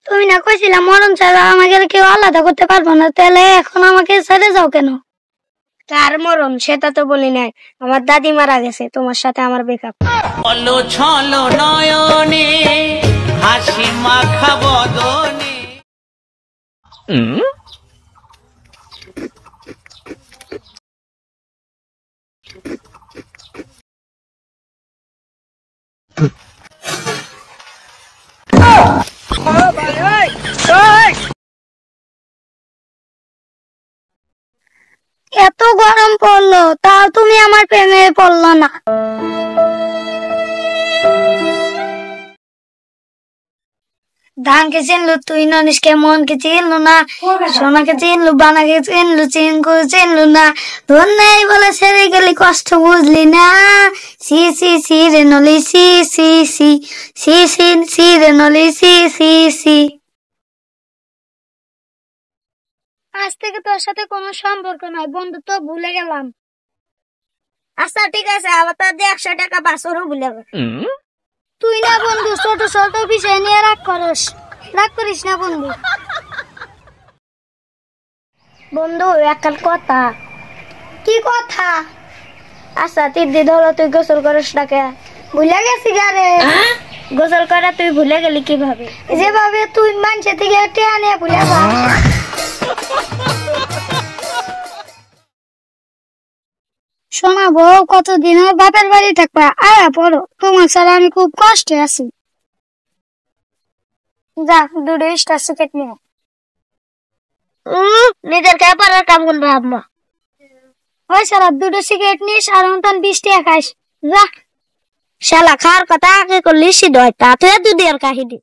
তুমি না কইছিলা মরণ ছাড়া আমাকে কেউ আলাদা করতে পারবো না, তাহলে এখন আমাকে ছেড়ে যাও কেন? কার মরণ সেটা তো বলি নাই, আমার দাদি মারা গেছে, তোমার সাথে আমার ব্রেকআপ। বলো ছলো নয়নে হাসি মাখা বদনে। এত গরম পড়লো তাও তুমি আমার প্রেমে পড়লো না। ধানকে চিনলু তুই, ননিশকে মনকে চিনলু না, সোনাকে চিনলু, বানাকে চিনলু, চিঙ্কু চিনলু না, ধর নেই বলে ছেড়ে গেলি কষ্ট বুঝলি না। সি সি সি রে নলি, সি সি সি সি সি সি রে নলি, সি সি সি। আজ থেকে তোর সাথে কোনো সম্পর্ক নাই, বন্ধুত্ব ভুলে গেলাম। আচ্ছা ঠিক আছে, আবার তোর 100 টাকা বাসরও ভুলে গেল। তুই না বন্ধু ছোট ছোট বিষয় নিয়ে রাগ করিস না বন্ধু। বন্ধু একটা কথা। কি কথা? আচ্ছা তিদি ধরো তুই গোসল করিস না কে? ভুলে গেছি গারে। গোসল করা তুই ভুলে গেলি কিভাবে? যেভাবে তুই মানুষের থেকে টেয়া নিয়ে ভুলে যা। শোনা বউ, কতদিন ওর বাপের বাড়ি থাকবা, আয়া পড়ো, তোমার ছাড়া আমি খুব কষ্টে আছি। যা 2টা স্টার সিগারেট নিয়ে। নিজের খেয়ে কাম করবে আম্মা। ওই সারা 2টা সিগারেট নিস আর 20 টাকা খাইস। যা শালা, খাওয়ার কথা আগে করলি সিদ্ধ হয়, তা তুই 2 দিনের কাহিনী।